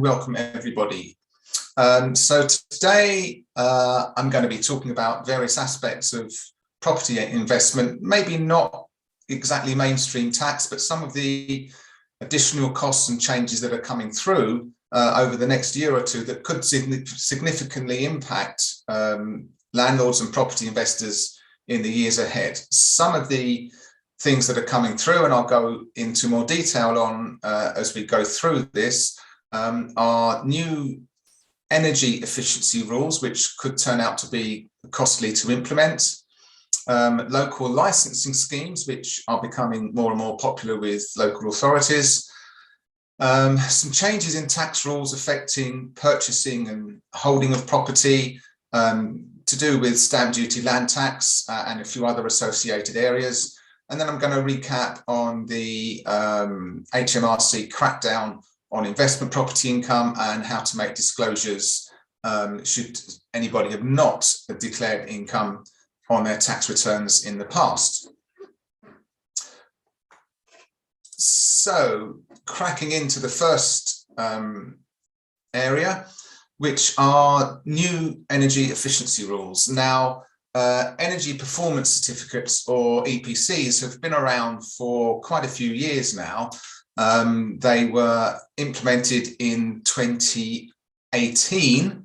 Welcome everybody. So today I'm going to be talking about various aspects of property investment, maybe not exactly mainstream tax, but some of the additional costs and changes that are coming through over the next year or two that could significantly impact landlords and property investors in the years ahead. Some of the things that are coming through, and I'll go into more detail on as we go through this, are new energy efficiency rules, which could turn out to be costly to implement, local licensing schemes, which are becoming more and more popular with local authorities, some changes in tax rules affecting purchasing and holding of property, to do with stamp duty, land tax, and a few other associated areas. And then I'm going to recap on the HMRC crackdown on investment property income and how to make disclosures should anybody have not declared income on their tax returns in the past. So, cracking into the first area, which are new energy efficiency rules. Now, energy performance certificates, or EPCs, have been around for quite a few years now. They were implemented in 2018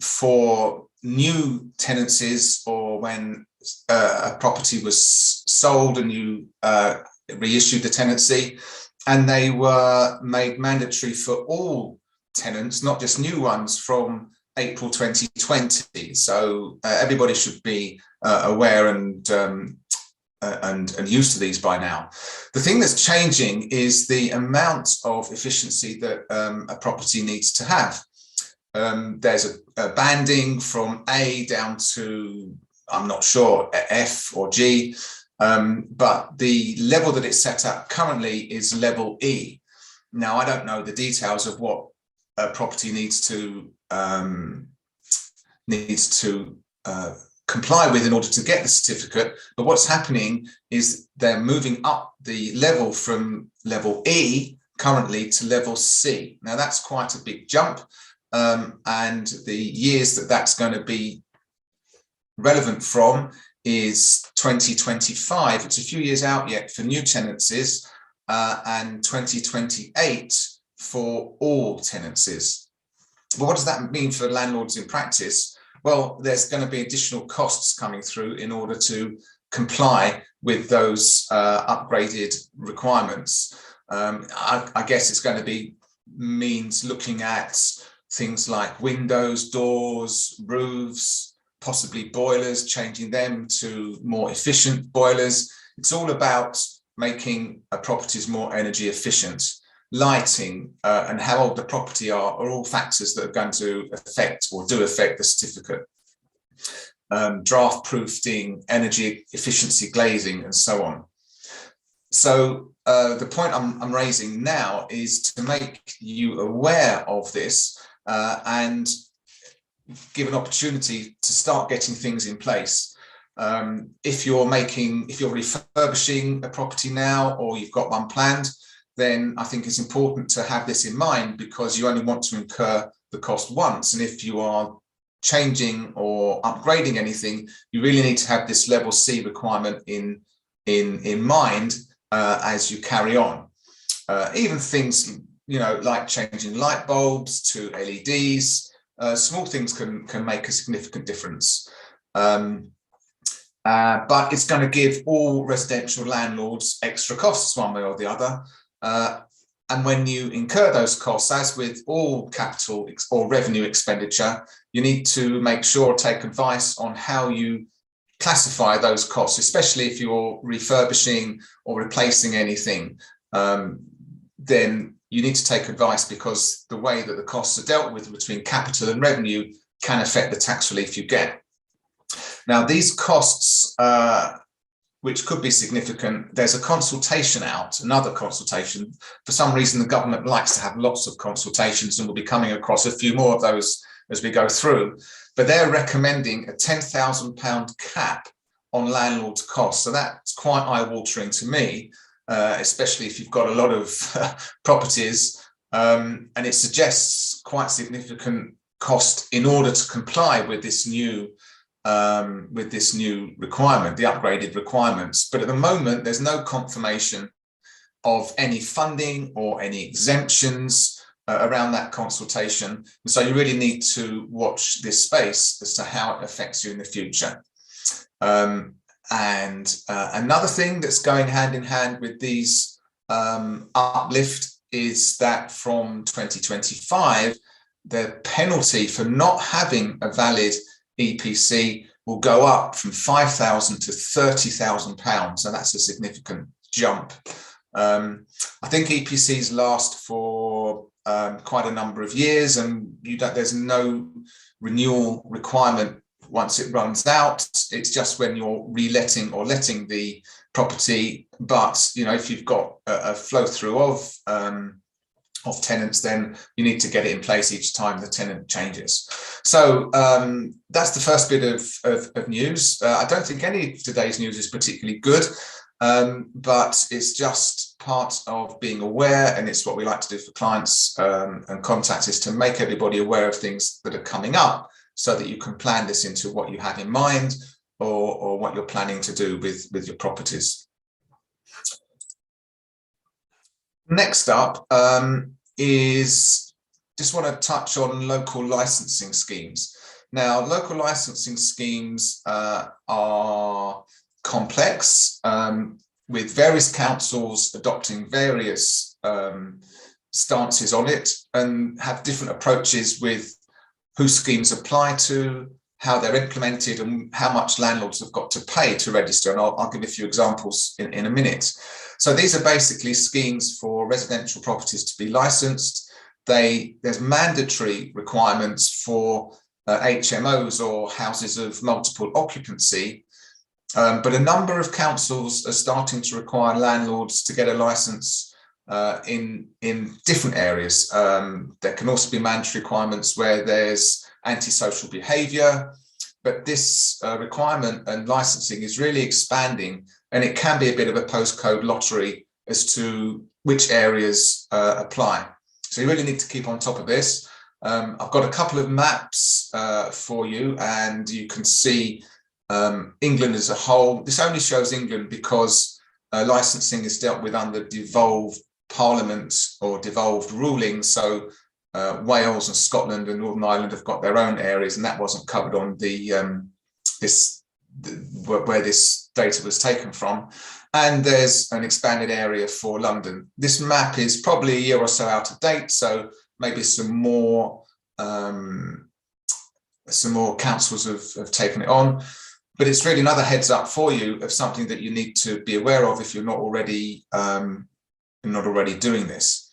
for new tenancies, or when a property was sold and you reissued the tenancy, and they were made mandatory for all tenants, not just new ones, from April 2020. So everybody should be aware and used to these by now. The thing that's changing is the amount of efficiency that a property needs to have. There's a banding from A down to, I'm not sure, F or G, but the level that it's set at currently is level E. Now, I don't know the details of what a property needs to comply with in order to get the certificate, but what's happening is they're moving up the level from level E currently to level C. Now that's quite a big jump, and the years that that's going to be relevant from is 2025. It's a few years out yet for new tenancies, and 2028 for all tenancies. But what does that mean for landlords in practice? Well, there's going to be additional costs coming through in order to comply with those upgraded requirements. I guess it's going to means looking at things like windows, doors, roofs, possibly boilers, changing them to more efficient boilers. It's all about making properties more energy efficient. Lighting and how old the property are all factors that are going to affect or do affect the certificate. Draft proofing, energy efficiency glazing, and so on. So the point I'm raising now is to make you aware of this and give an opportunity to start getting things in place. If you're refurbishing a property now, or you've got one planned, then I think it's important to have this in mind, because you only want to incur the cost once. And if you are changing or upgrading anything, you really need to have this level C requirement in mind as you carry on. Even things, like changing light bulbs to LEDs, small things can make a significant difference. But it's going to give all residential landlords extra costs one way or the other. And when you incur those costs, as with all capital or revenue expenditure, you need to make sure, take advice on how you classify those costs, especially if you're refurbishing or replacing anything. Then you need to take advice, because the way that the costs are dealt with between capital and revenue can affect the tax relief you get. Now, these costs, which could be significant, there's a consultation out, another consultation. For some reason, the government likes to have lots of consultations, and we'll be coming across a few more of those as we go through. But they're recommending a £10,000 cap on landlords' costs. So that's quite eye-watering to me, especially if you've got a lot of properties And it suggests quite significant cost in order to comply with this new requirement, the upgraded requirements. But at the moment, there's no confirmation of any funding or any exemptions around that consultation. And so you really need to watch this space as to how it affects you in the future. Another thing that's going hand in hand with these uplift is that from 2025, the penalty for not having a valid EPC will go up from £5,000 to £30,000, and that's a significant jump. I think EPCs last for quite a number of years, and there's no renewal requirement once it runs out. It's just when you're reletting or letting the property. But if you've got a flow through of tenants, then you need to get it in place each time the tenant changes. So that's the first bit of news. I don't think any of today's news is particularly good, but it's just part of being aware, and it's what we like to do for clients and contacts, is to make everybody aware of things that are coming up so that you can plan this into what you have in mind or what you're planning to do with your properties. Next up is just want to touch on local licensing schemes. Now, local licensing schemes are complex, with various councils adopting various stances on it and have different approaches with who schemes apply to, how they're implemented, and how much landlords have got to pay to register. And I'll give a few examples in a minute. So these are basically schemes for residential properties to be licensed. There's mandatory requirements for HMOs or houses of multiple occupancy, but a number of councils are starting to require landlords to get a license in different areas. There can also be mandatory requirements where there's antisocial behaviour, but this requirement and licensing is really expanding, and it can be a bit of a postcode lottery as to which areas apply. So you really need to keep on top of this. I've got a couple of maps for you, and you can see England as a whole. This only shows England because licensing is dealt with under devolved Parliament or devolved ruling. So Wales and Scotland and Northern Ireland have got their own areas, and that wasn't covered on where this data was taken from. And there's an expanded area for London. This map is probably a year or so out of date, so maybe some more councils have taken it on. But it's really another heads up for you of something that you need to be aware of if you're not already doing this.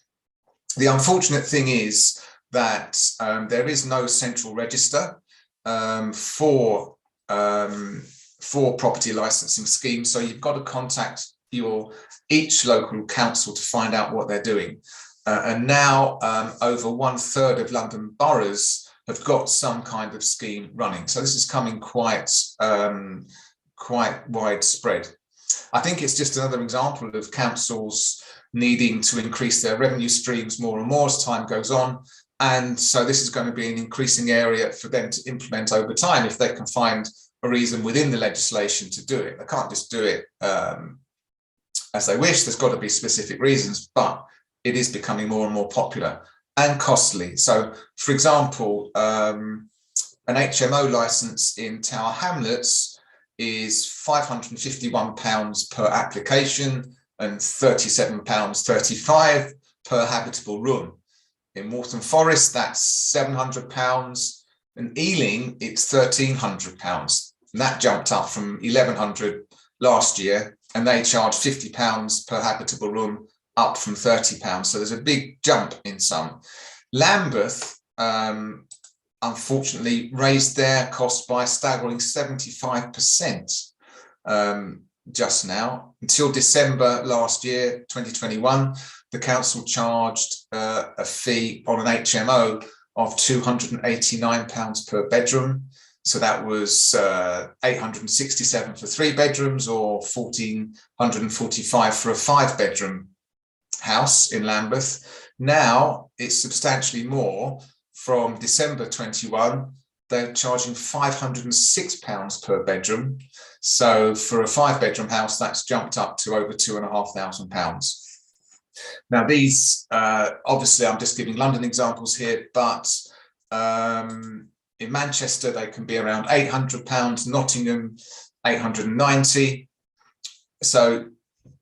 The unfortunate thing is that there is no central register for property licensing schemes, so you've got to contact each local council to find out what they're doing. And now over 1/3 of London boroughs have got some kind of scheme running. So this is coming quite widespread. I think it's just another example of councils needing to increase their revenue streams more and more as time goes on. And so this is going to be an increasing area for them to implement over time if they can find a reason within the legislation to do it. They can't just do it as they wish. There's got to be specific reasons, but it is becoming more and more popular and costly. So, for example, an HMO license in Tower Hamlets is £551 per application and £37.35 per habitable room. In Waltham Forest, that's £700. In Ealing, it's £1,300. And that jumped up from £1,100 last year, and they charge £50 per habitable room, up from £30. So there's a big jump in some. Lambeth, unfortunately, raised their cost by a staggering 75% just now. Until December last year, 2021, the council charged a fee on an HMO of £289 per bedroom. So that was £867 for 3 bedrooms or £1,445 for a 5-bedroom house in Lambeth. Now it's substantially more. From December 21, they're charging £506 per bedroom. So for a 5-bedroom house, that's jumped up to over £2,500. Now these, obviously I'm just giving London examples here, but in Manchester, they can be around £800, Nottingham, 890. So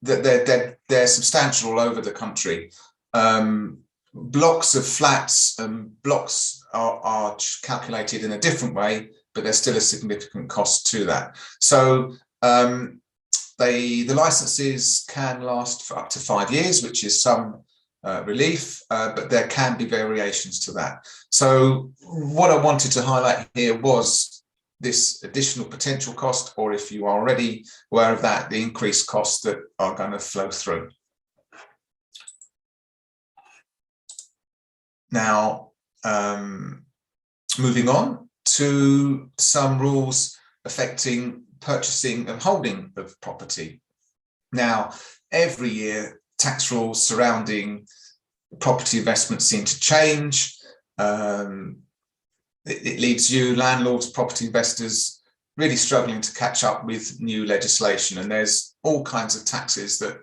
they're substantial all over the country. Blocks of flats and blocks are calculated in a different way, but there's still a significant cost to that. So the licenses can last for up to 5 years, which is some relief, but there can be variations to that. So what I wanted to highlight here was this additional potential cost, or if you are already aware of that, the increased costs that are going to flow through. Now, moving on to some rules affecting purchasing and holding of property. Now, every year, tax rules surrounding property investment seem to change. It leaves you, landlords, property investors, really struggling to catch up with new legislation. And there's all kinds of taxes that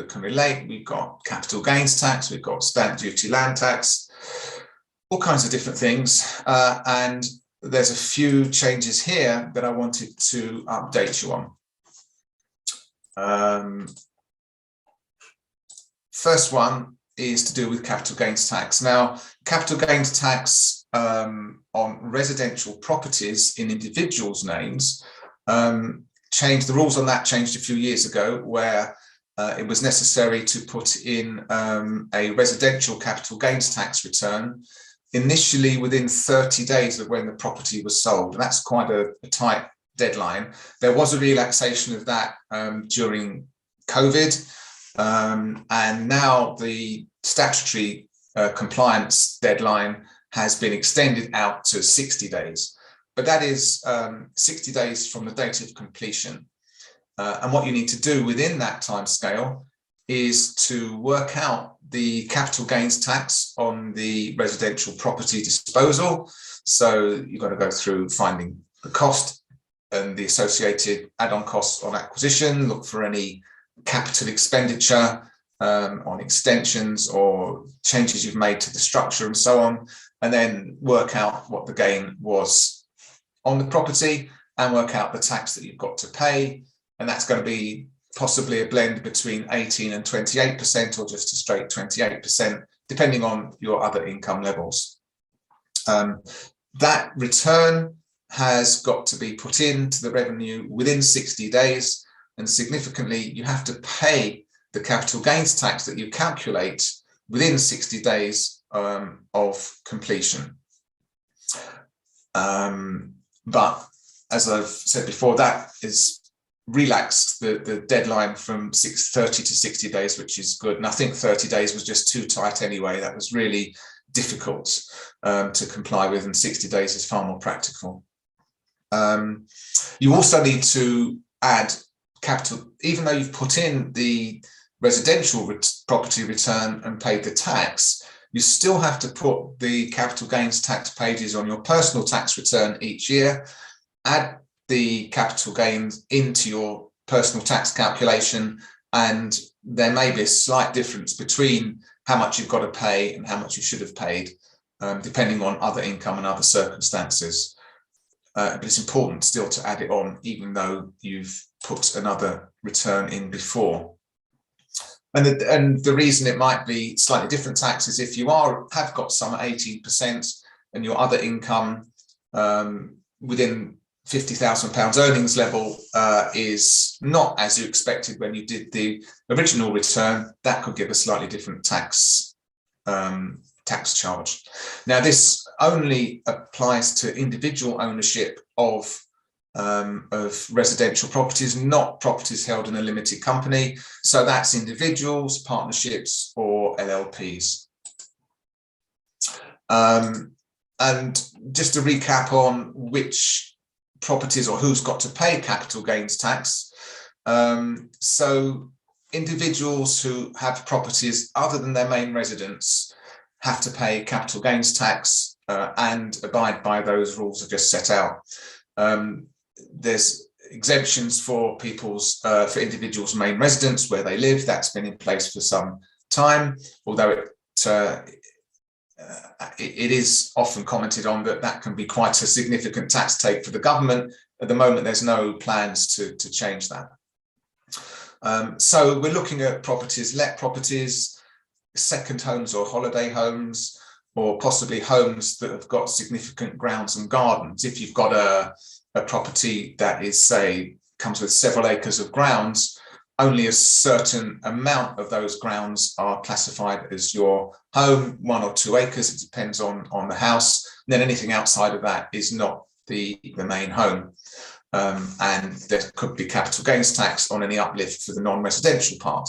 can relate. We've got capital gains tax, we've got stamp duty, land tax, all kinds of different things. And there's a few changes here that I wanted to update you on. First one is to do with capital gains tax. Now, capital gains tax on residential properties in individuals' names changed. The rules on that changed a few years ago, where it was necessary to put in a residential capital gains tax return initially within 30 days of when the property was sold. And that's quite a tight deadline. There was a relaxation of that during COVID, and now the statutory compliance deadline has been extended out to 60 days. But that is 60 days from the date of completion. And what you need to do within that timescale is to work out the capital gains tax on the residential property disposal. So you've got to go through finding the cost and the associated add-on costs on acquisition, look for any capital expenditure on extensions or changes you've made to the structure and so on, and then work out what the gain was on the property and work out the tax that you've got to pay. And that's going to be possibly a blend between 18 and 28%, or just a straight 28%, depending on your other income levels. That return has got to be put into the revenue within 60 days. And significantly, you have to pay the capital gains tax that you calculate within 60 days of completion. But as I've said before, that is relaxed the deadline from 30 to 60 days, which is good. And I think 30 days was just too tight anyway. That was really difficult to comply with, and 60 days is far more practical. You also need to add capital, even though you've put in the residential property return and paid the tax, you still have to put the capital gains tax pages on your personal tax return each year, add the capital gains into your personal tax calculation, and there may be a slight difference between how much you've got to pay and how much you should have paid, depending on other income and other circumstances. But it's important still to add it on, even though you've put another return in before. And the reason it might be slightly different tax is if you have got some at 18% and your other income within £50,000 earnings level is not as you expected when you did the original return, that could give a slightly different tax charge. Now, this only applies to individual ownership of residential properties, not properties held in a limited company. So that's individuals, partnerships, or LLPs. And just to recap on which properties or who's got to pay capital gains tax. So individuals who have properties other than their main residence, have to pay capital gains tax and abide by those rules I've just set out. There's exemptions for for individuals' main residence where they live. That's been in place for some time, although it is often commented on that can be quite a significant tax take for the government. At the moment, there's no plans to change that. So we're looking at properties, let properties, second homes or holiday homes, or possibly homes that have got significant grounds and gardens. If you've got a property that is, say, comes with several acres of grounds, only a certain amount of those grounds are classified as your home, 1 or 2 acres, it depends on the house. And then anything outside of that is not the main home. And there could be capital gains tax on any uplift for the non-residential part.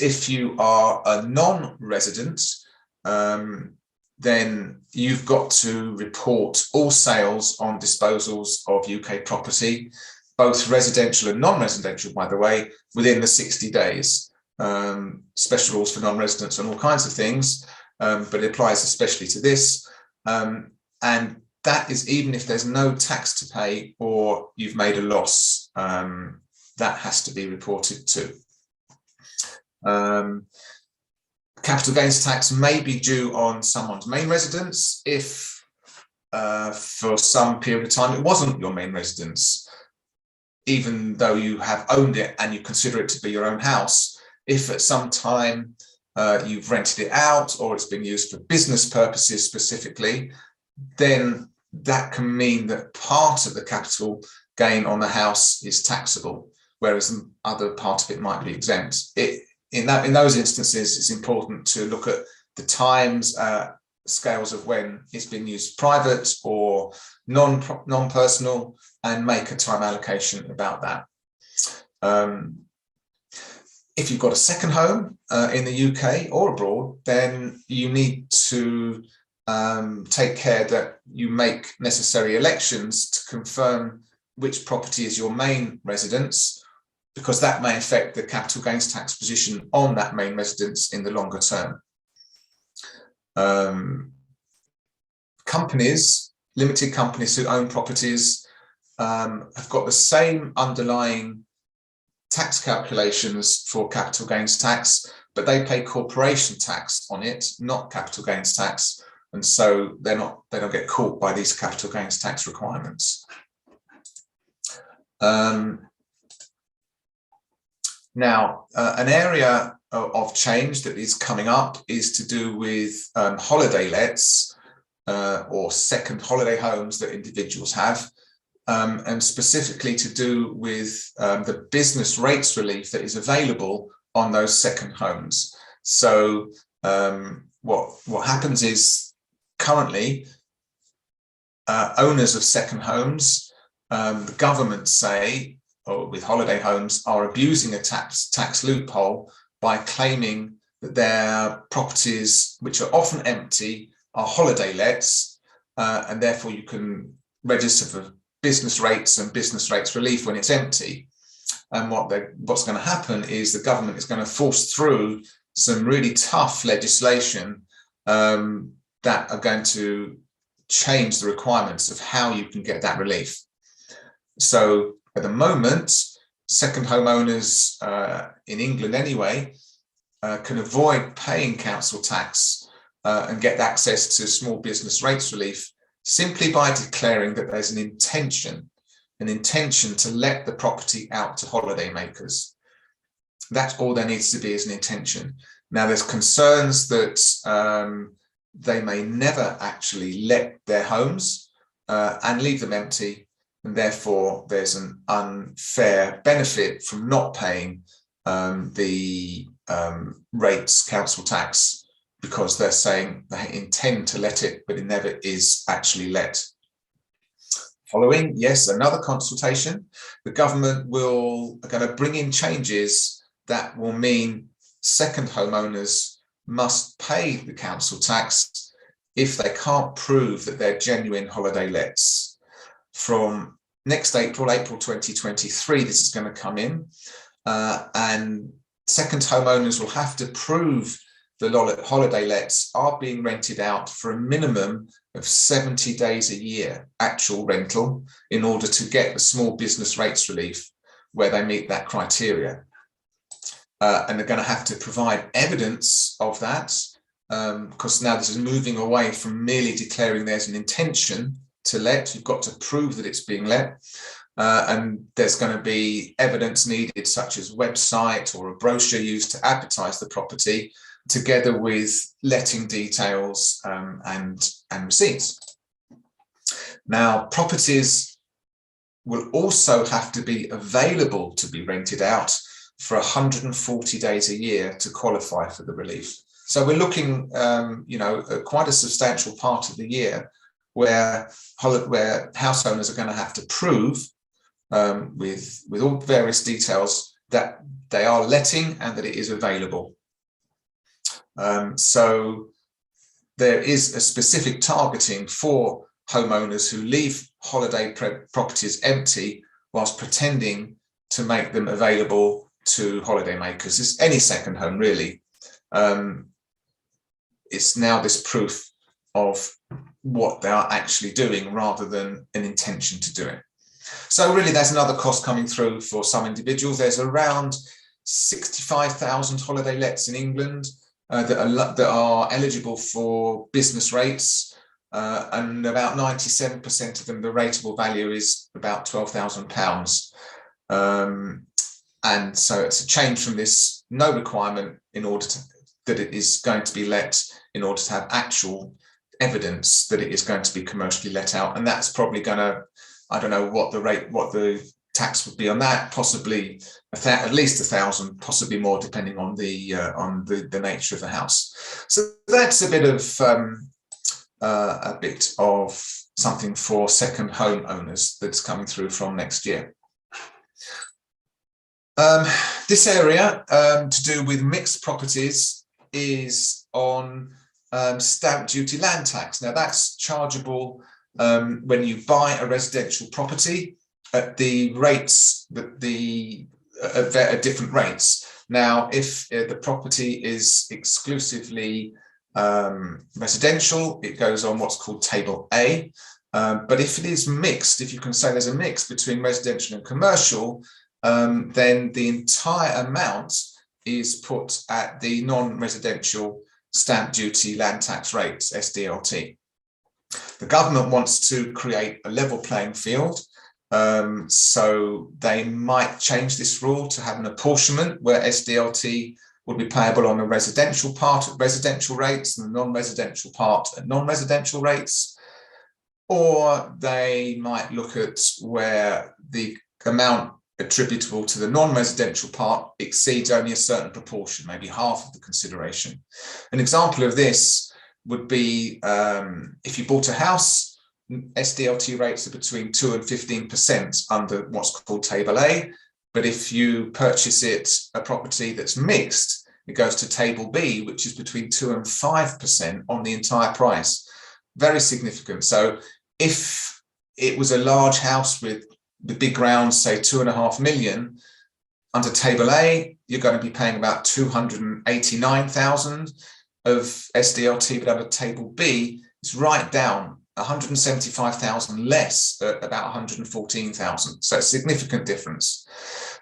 If you are a non-resident, then you've got to report all sales on disposals of UK property, both residential and non-residential, by the way, within the 60 days. Special rules for non-residents and all kinds of things, but it applies especially to this. And that is even if there's no tax to pay or you've made a loss, that has to be reported too. Capital gains tax may be due on someone's main residence if for some period of time it wasn't your main residence, even though you have owned it and you consider it to be your own house. If at some time you've rented it out or it's been used for business purposes specifically, then that can mean that part of the capital gain on the house is taxable, whereas the other part of it might be exempt. In those instances, it's important to look at the times scales of when it's been used private or non-personal and make a time allocation about that. If you've got a second home in the UK or abroad, then you need to take care that you make necessary elections to confirm which property is your main residence, because that may affect the capital gains tax position on that main residence in the longer term. Companies, limited companies who own properties have got the same underlying tax calculations for capital gains tax, but they pay corporation tax on it, not capital gains tax, and so they don't get caught by these capital gains tax requirements. Now, an area of change that is coming up is to do with holiday lets or second holiday homes that individuals have, and specifically to do with the business rates relief that is available on those second homes. So what happens is currently owners of second homes, the government say, or with holiday homes, are abusing a tax loophole by claiming that their properties, which are often empty, are holiday lets, and therefore you can register for business rates and business rates relief when it's empty. And what's going to happen is the government is going to force through some really tough legislation that are going to change the requirements of how you can get that relief. So at the moment, second homeowners in England anyway can avoid paying council tax and get access to small business rates relief simply by declaring that there's an intention to let the property out to holiday makers. That's all there needs to be, is an intention. Now, there's concerns that they may never actually let their homes and leave them empty, and therefore there's an unfair benefit from not paying the rates council tax, because they're saying they intend to let it, but it never is actually let. Following, yes, another consultation, the government are going to bring in changes that will mean second homeowners must pay the council tax if they can't prove that they're genuine holiday lets. From next April 2023, this is going to come in, and second homeowners will have to prove the holiday lets are being rented out for a minimum of 70 days a year actual rental in order to get the small business rates relief where they meet that criteria. And they're going to have to provide evidence of that, because now this is moving away from merely declaring there's an intention to let. You've got to prove that it's being let. And there's going to be evidence needed, such as website or a brochure used to advertise the property, together with letting details and receipts. Now, properties will also have to be available to be rented out for 140 days a year to qualify for the relief. So we're looking, at quite a substantial part of the year where house owners are going to have to prove with all various details that they are letting and that it is available. So there is a specific targeting for homeowners who leave holiday properties empty whilst pretending to make them available to holidaymakers. It's any second home, really. It's now this proof of what they are actually doing rather than an intention to do it. So really, there's another cost coming through for some individuals. There's around 65,000 holiday lets in England that are eligible for business rates, and about 97% of them, the rateable value is about £12,000. And so it's a change from this no requirement in order to that it is going to be let, in order to have actual evidence that it is going to be commercially let out. And that's probably going to, I don't know what the tax would be on that, possibly at least 1,000, possibly more, depending on the nature of the house. So that's a bit of something for second home owners that's coming through from next year. This area to do with mixed properties is on stamp duty land tax. Now that's chargeable when you buy a residential property at the rates that at different rates. Now, if the property is exclusively residential, it goes on what's called Table A. But if it is mixed, if you can say there's a mix between residential and commercial, then the entire amount is put at the non-residential stamp duty land tax rates, SDLT. The government wants to create a level playing field, so they might change this rule to have an apportionment where SDLT would be payable on the residential part at residential rates and the non-residential part at non-residential rates. Or they might look at where the amount attributable to the non-residential part exceeds only a certain proportion, maybe half of the consideration. An example of this would be if you bought a house, SDLT rates are between 2 and 15% under what's called Table A. But if you purchase a property that's mixed, it goes to Table B, which is between 2 and 5% on the entire price. Very significant. So if it was a large house with the big grounds, say 2.5 million, under Table A, you're going to be paying about 289,000 of SDLT, but under Table B, it's right down 175,000 less at about 114,000. So a significant difference.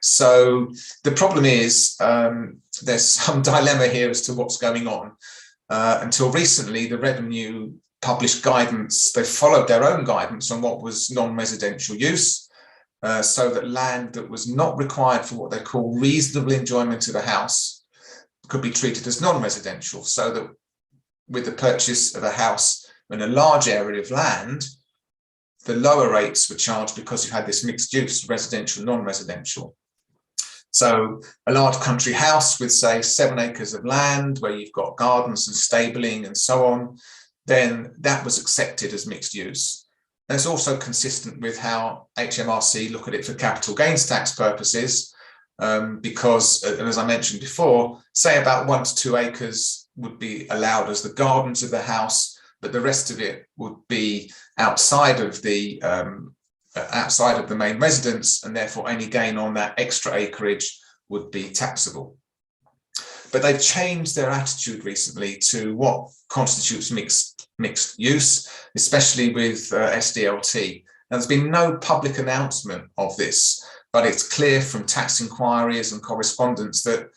So the problem is there's some dilemma here as to what's going on. Until recently, the Revenue published guidance. They followed their own guidance on what was non-residential use. So that land that was not required for what they call reasonable enjoyment of a house could be treated as non-residential, so that with the purchase of a house in a large area of land, the lower rates were charged because you had this mixed use, residential, non-residential. So a large country house with, say, 7 acres of land where you've got gardens and stabling and so on, then that was accepted as mixed use. And it's also consistent with how HMRC look at it for capital gains tax purposes, because, and as I mentioned before, say about 1 to 2 acres would be allowed as the gardens of the house, but the rest of it would be outside of the main residence, and therefore any gain on that extra acreage would be taxable. but they've changed their attitude recently to what constitutes mixed use, especially with SDLT. Now, there's been no public announcement of this, but it's clear from tax inquiries and correspondence that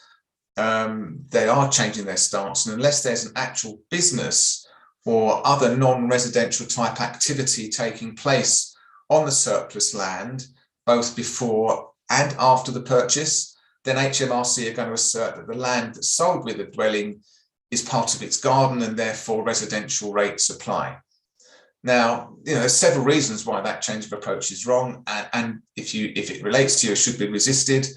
they are changing their stance. And unless there's an actual business or other non-residential type activity taking place on the surplus land, both before and after the purchase, then HMRC are going to assert that the land that's sold with a dwelling is part of its garden and therefore residential rates apply. Now, there's several reasons why that change of approach is wrong, and if it relates to you, it should be resisted.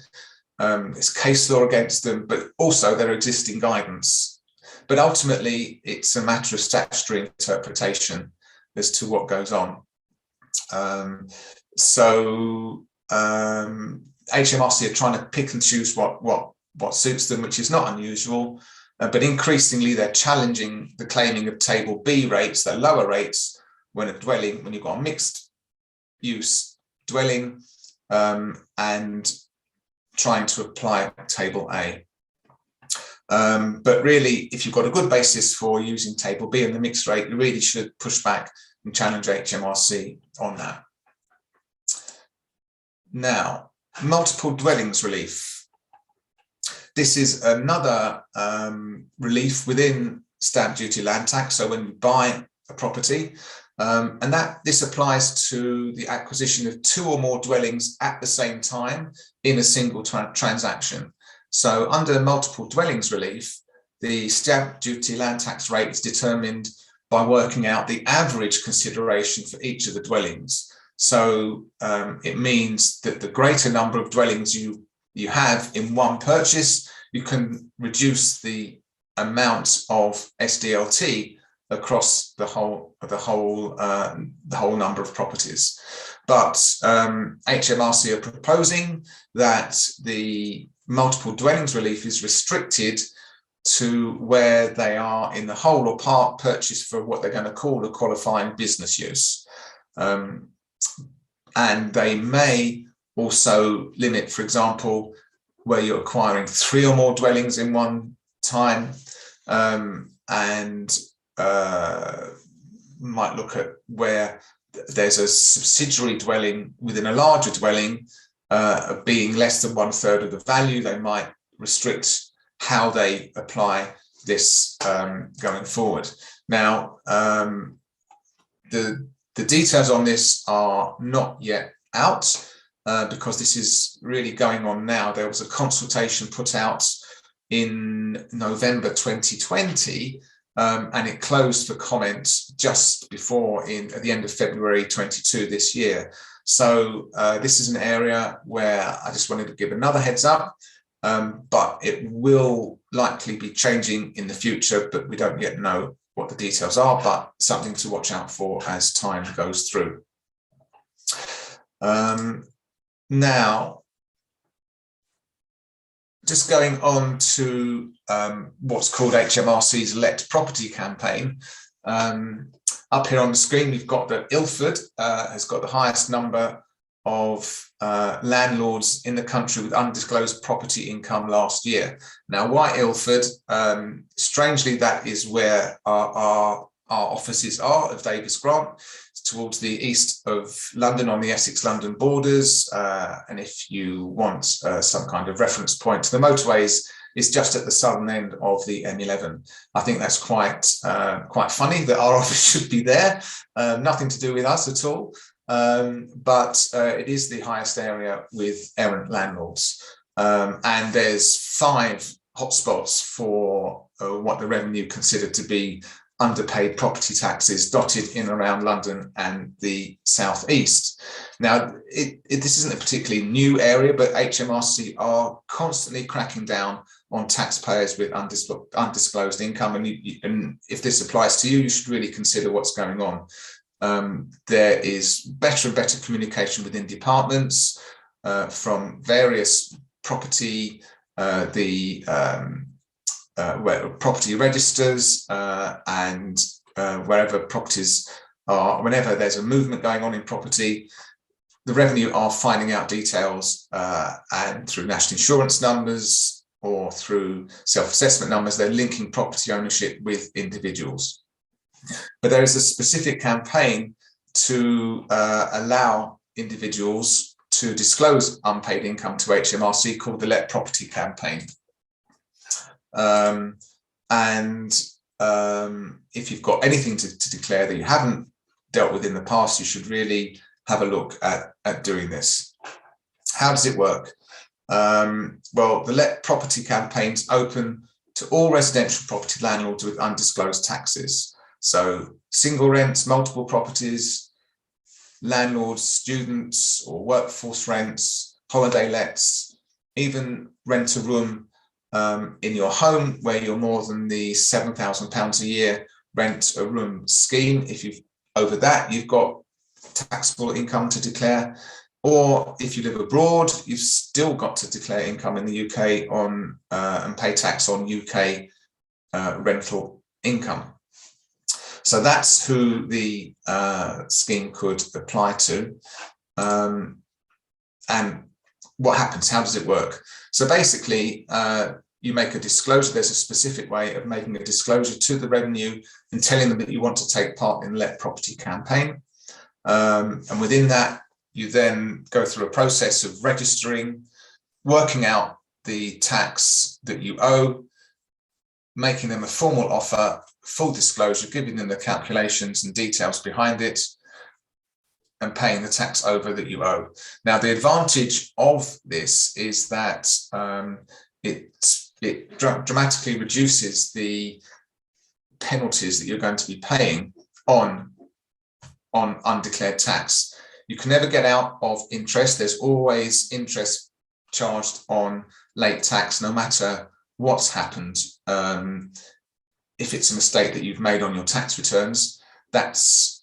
There's case law against them, but also their existing guidance. But ultimately, it's a matter of statutory interpretation as to what goes on. HMRC are trying to pick and choose what suits them, which is not unusual. But increasingly, they're challenging the claiming of Table B rates, the lower rates, when you've got a mixed use dwelling, and trying to apply Table A. But really, if you've got a good basis for using Table B and the mixed rate, you really should push back and challenge HMRC on that. Now, multiple dwellings relief. This is another relief within stamp duty land tax. So when you buy a property, and this applies to the acquisition of 2 or more dwellings at the same time in a single transaction. So under multiple dwellings relief, the stamp duty land tax rate is determined by working out the average consideration for each of the dwellings. So it means that the greater number of dwellings you have in one purchase, you can reduce the amount of SDLT across the whole number of properties. But HMRC are proposing that the multiple dwellings relief is restricted to where they are in the whole or part purchase for what they're going to call a qualifying business use. And they may also limit, for example, where you're acquiring 3 or more dwellings in one time, and might look at where there's a subsidiary dwelling within a larger dwelling being less than 1/3 of the value. They might restrict how they apply this going forward. Now, the details on this are not yet out because this is really going on now. There was a consultation put out in November 2020, and it closed for comment just before at the end of February 22 this year. So this is an area where I just wanted to give another heads up, but it will likely be changing in the future, but we don't yet know what the details are, but something to watch out for as time goes through. Now, just going on to what's called HMRC's Let Property campaign. Up here on the screen, we've got that Ilford has got the highest number of landlords in the country with undisclosed property income last year. Now, why Ilford? Strangely, that is where our offices are of Davis Grant. It's towards the east of London on the Essex-London borders. And if you want some kind of reference point to the motorways, it's just at the southern end of the M11. I think that's quite funny that our office should be there. Nothing to do with us at all. But it is the highest area with errant landlords. And there's 5 hotspots for what the revenue considered to be underpaid property taxes dotted in around London and the southeast. Now, this isn't a particularly new area, but HMRC are constantly cracking down on taxpayers with undisclosed income. And if this applies to you, you should really consider what's going on. There is better and better communication within departments from various property, property registers and wherever properties are. Whenever there's a movement going on in property, the revenue are finding out details and through national insurance numbers or through self-assessment numbers, they're linking property ownership with individuals. But there is a specific campaign to allow individuals to disclose unpaid income to HMRC called the Let Property campaign. If you've got anything to declare that you haven't dealt with in the past, you should really have a look at doing this. How does it work? Well, the Let Property campaign's open to all residential property landlords with undisclosed taxes. So single rents, multiple properties, landlords, students or workforce rents, holiday lets, even rent a room in your home where you're more than the £7,000 a year rent a room scheme. If you've over that, you've got taxable income to declare. Or if you live abroad, you've still got to declare income in the UK on and pay tax on UK rental income. So that's who the scheme could apply to. And what happens? How does it work? So basically, you make a disclosure. There's a specific way of making a disclosure to the revenue and telling them that you want to take part in the Let Property campaign. And within that, you then go through a process of registering, working out the tax that you owe, making them a formal offer, full disclosure, giving them the calculations and details behind it, and paying the tax over that you owe. Now, the advantage of this is that it dramatically reduces the penalties that you're going to be paying on undeclared tax. You can never get out of interest. There's always interest charged on late tax, no matter what's happened. If it's a mistake that you've made on your tax returns, that's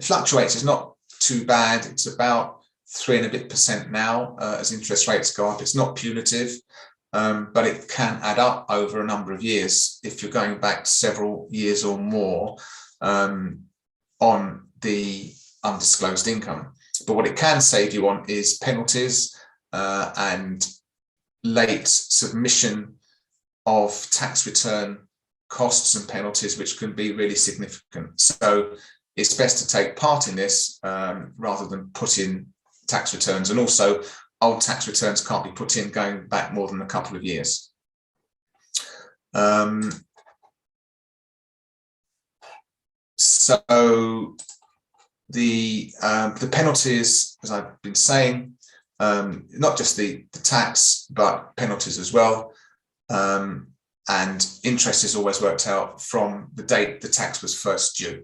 fluctuates. It's not too bad. It's about 3% and a bit now as interest rates go up. It's not punitive, but it can add up over a number of years if you're going back several years or more on the undisclosed income. But what it can save you on is penalties and late submission of tax return costs and penalties, which can be really significant. So it's best to take part in this rather than put in tax returns. And also, old tax returns can't be put in going back more than a couple of years. So the penalties, as I've been saying, not just the tax, but penalties as well. And interest is always worked out from the date the tax was first due.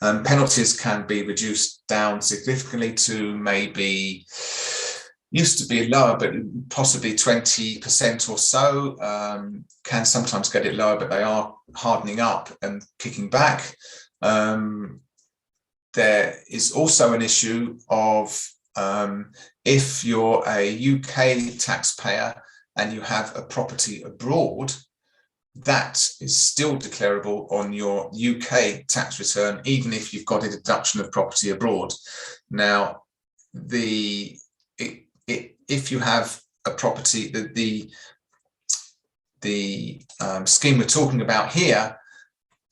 Penalties can be reduced down significantly to maybe, used to be lower, but possibly 20% or so. Can sometimes get it lower, but they are hardening up and kicking back. There is also an issue of if you're a UK taxpayer and you have a property abroad, that is still declarable on your UK tax return, even if you've got a deduction of property abroad. Now, if you have a property, the scheme we're talking about here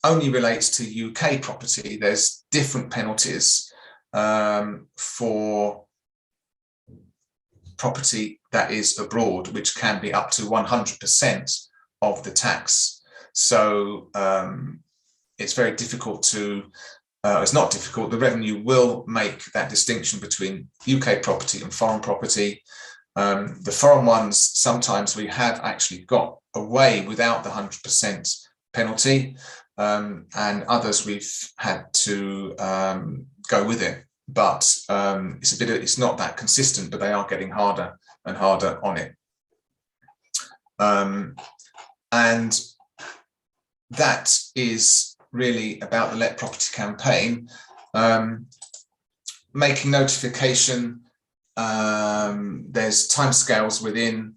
only relates to UK property. There's different penalties for property that is abroad, which can be up to 100% of the tax. So it's very difficult to, it's not difficult, the revenue will make that distinction between UK property and foreign property. The foreign ones, sometimes we have actually got away without the 100% penalty, and others we've had to go with it. But it's not that consistent, but they are getting harder and harder on it. And that is really about the Let Property campaign. Making notification, there's timescales within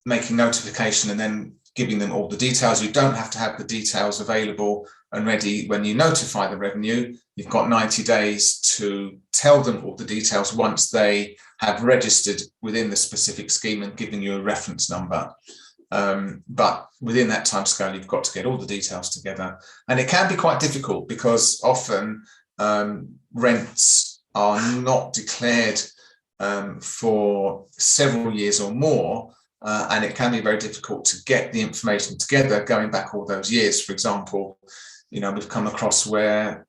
making notification and then giving them all the details. You don't have to have the details available and ready when you notify the revenue. You've got 90 days to tell them all the details once they have registered within the specific scheme and given you a reference number. But within that timescale, you've got to get all the details together. And it can be quite difficult because often rents are not declared for several years or more. And it can be very difficult to get the information together going back all those years. For example, we've come across where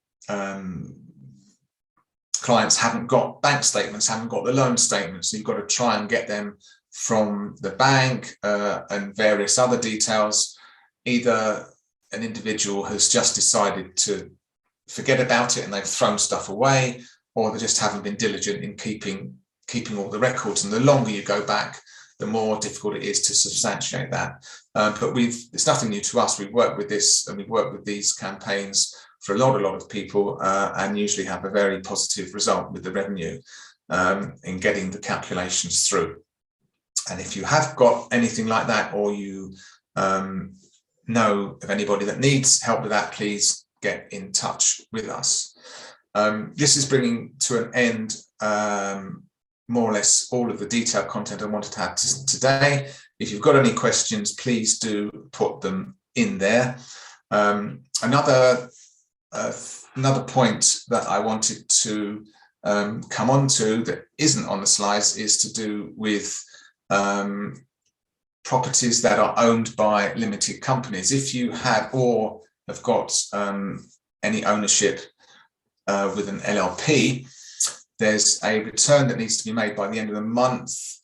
clients haven't got bank statements, haven't got the loan statements. So you've got to try and get them from the bank and various other details. Either an individual has just decided to forget about it and they've thrown stuff away, or they just haven't been diligent in keeping all the records. And the longer you go back, the more difficult it is to substantiate that. But it's nothing new to us. We've worked with this and we've worked with these campaigns for a lot of people and usually have a very positive result with the revenue in getting the calculations through. And if you have got anything like that, or you know of anybody that needs help with that, please get in touch with us. This is bringing to an end more or less all of the detailed content I wanted to have today. If you've got any questions, please do put them in there. Another point that I wanted to come on to that isn't on the slides is to do with properties that are owned by limited companies. If you have or have got any ownership with an LLP, there's a return that needs to be made by the end of the month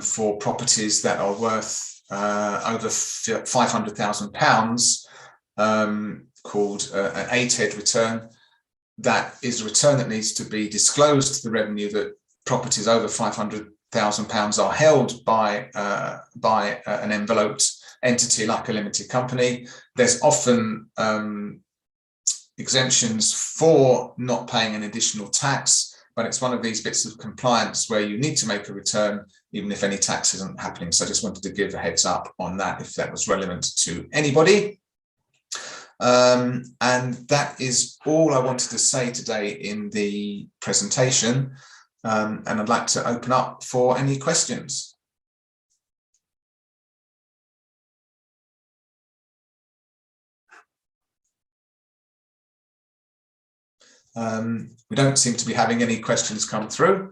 for properties that are worth over £500,000, called an 8-head return. That is a return that needs to be disclosed to the revenue that properties over £500,000 are held by an enveloped entity like a limited company. There's often exemptions for not paying an additional tax, but it's one of these bits of compliance where you need to make a return even if any tax isn't happening. So I just wanted to give a heads up on that if that was relevant to anybody. And that is all I wanted to say today in the presentation. And I'd like to open up for any questions. We don't seem to be having any questions come through,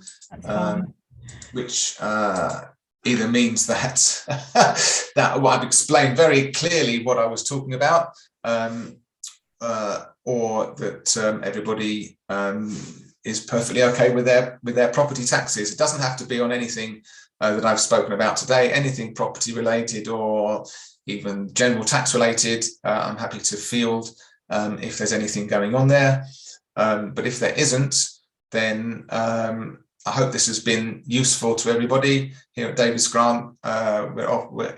which either means that that I've explained very clearly what I was talking about, or that everybody is perfectly okay with their property taxes. It doesn't have to be on anything that I've spoken about today. Anything property related or even general tax related, I'm happy to field if there's anything going on there. But if there isn't, then I hope this has been useful to everybody. Here at Davis Grant,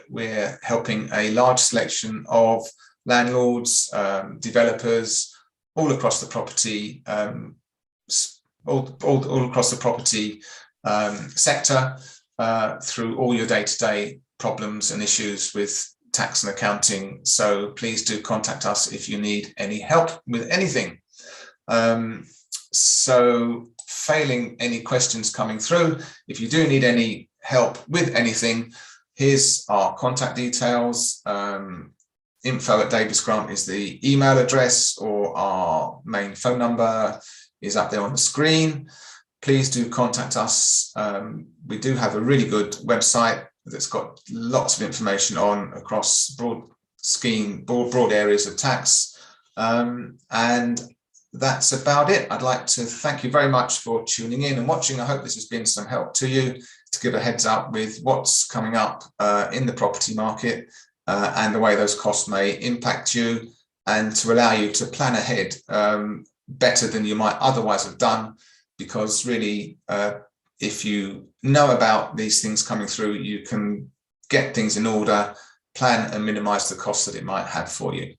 we're helping a large selection of landlords, developers, all across the property, all across the property sector, through all your day-to-day problems and issues with tax and accounting. So please do contact us if you need any help with anything. So failing any questions coming through, if you do need any help with anything, here's our contact details. Info@Davis Grant is the email address, or our main phone number is up there on the screen. Please do contact us. We do have a really good website that's got lots of information on across broad areas of tax. And that's about it. I'd like to thank you very much for tuning in and watching. I hope this has been some help to you to give a heads up with what's coming up in the property market and the way those costs may impact you, and to allow you to plan ahead better than you might otherwise have done. Because really, if you know about these things coming through, you can get things in order, plan and minimize the costs that it might have for you.